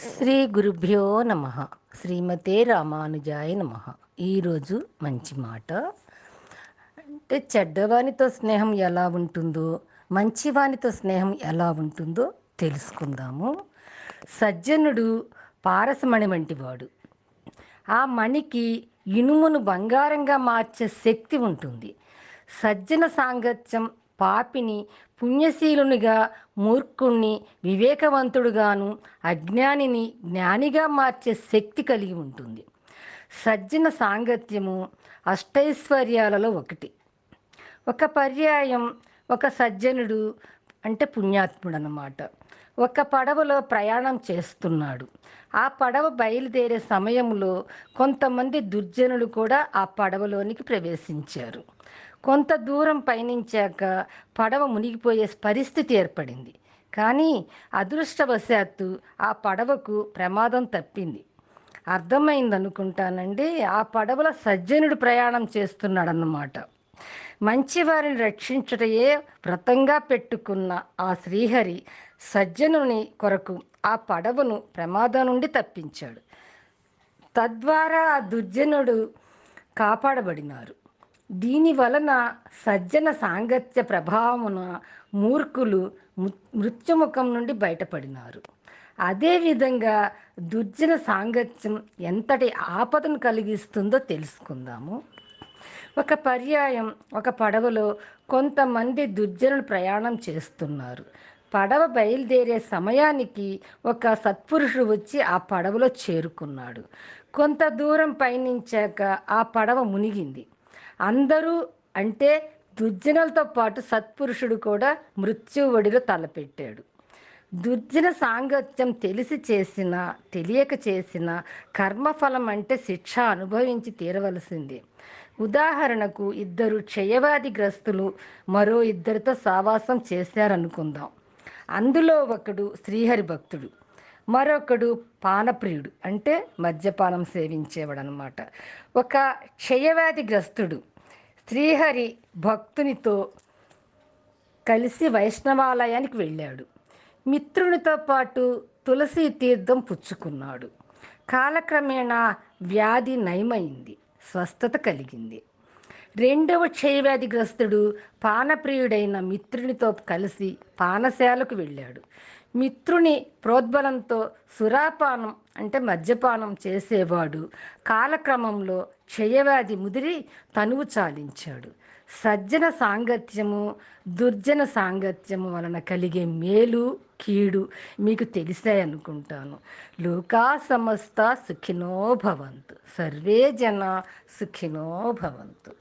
శ్రీ గురుభ్యో నమ. శ్రీమతే రామానుజాయ నమ. ఈరోజు మంచి మాట అంటే చెడ్డవానితో స్నేహం ఎలా ఉంటుందో, మంచివానితో స్నేహం ఎలా ఉంటుందో తెలుసుకుందాము. సజ్జనుడు పారసమణి వంటివాడు. ఆ మణికి ఇనుమును బంగారంగా మార్చే శక్తి ఉంటుంది. సజ్జన సాంగత్యం పాపిని పుణ్యశీలునిగా, మూర్ఖుణ్ణి వివేకవంతుడుగాను, అజ్ఞానిని జ్ఞానిగా మార్చే శక్తి కలిగి ఉంటుంది. సజ్జన సాంగత్యము అష్టైశ్వర్యాలలో ఒకటి. ఒక పర్యాయం ఒక సజ్జనుడు అంటే పుణ్యాత్ముడు అన్నమాట ఒక పడవలో ప్రయాణం చేస్తున్నాడు. ఆ పడవ బయలుదేరే సమయంలో కొంతమంది దుర్జనులు కూడా ఆ పడవలోనికి ప్రవేశించారు. కొంత దూరం పయనించాక పడవ మునిగిపోయే పరిస్థితి ఏర్పడింది. కానీ అదృష్టవశాత్తు ఆ పడవకు ప్రమాదం తప్పింది. అర్థమైందనుకుంటానండి. ఆ పడవలో సజ్జనుడు ప్రయాణం చేస్తున్నాడన్నమాట. మంచివారిని రక్షించుటయే వ్రతంగా పెట్టుకున్న ఆ శ్రీహరి సజ్జనుని కొరకు ఆ పడవను ప్రమాదం నుండి తప్పించాడు. తద్వారా ఆ దుర్జనుడు కాపాడబడినారు. దీని వలన సజ్జన సాంగత్య ప్రభావమున మూర్ఖులు మృత్యుముఖం నుండి బయటపడినారు. అదేవిధంగా దుర్జన సాంగత్యం ఎంతటి ఆపదను కలిగిస్తుందో తెలుసుకుందాము. ఒక పర్యాయం ఒక పడవలో కొంతమంది దుర్జనులు ప్రయాణం చేస్తున్నారు. పడవ బయలుదేరే సమయానికి ఒక సత్పురుషుడు వచ్చి ఆ పడవలో చేరుకున్నాడు. కొంత దూరం పయనించాక ఆ పడవ మునిగింది. అందరూ అంటే దుర్జనులతో పాటు సత్పురుషుడు కూడా మృత్యు ఒడిలో తలపెట్టాడు. దుర్జన సాంగత్యం తెలిసి చేసిన తెలియక చేసిన కర్మఫలం అంటే శిక్ష అనుభవించి తీరవలసిందే. ఉదాహరణకు ఇద్దరు క్షయవ్యాధిగ్రస్తులు మరో ఇద్దరితో సావాసం చేశారనుకుందాం. అందులో ఒకడు శ్రీహరి భక్తుడు, మరొకడు పానప్రియుడు అంటే మద్యపానం సేవించేవాడు అనమాట. ఒక క్షయవ్యాధిగ్రస్తుడు శ్రీహరి భక్తునితో కలిసి వైష్ణవాలయానికి వెళ్ళాడు. మిత్రునితో పాటు తులసి తీర్థం పుచ్చుకున్నాడు. కాలక్రమేణా వ్యాధి నయమైంది, స్వస్థత కలిగింది. రెండవ క్షయవ్యాధిగ్రస్తుడు పానప్రియుడైన మిత్రునితో కలిసి పానశాలకు వెళ్ళాడు. మిత్రుని ప్రోద్బలంతో సురాపానం అంటే మద్యపానం చేసేవాడు కాలక్రమంలో క్షయవ్యాధి ముదిరి తనువు చాలించాడు. సజ్జన సాంగత్యము దుర్జన సాంగత్యము వలన కలిగే మేలు కీడు మీకు తెలిసాయనుకుంటాను. లోకా సమస్త సుఖినో భవంతు. సర్వే జన సుఖినో భవంతు.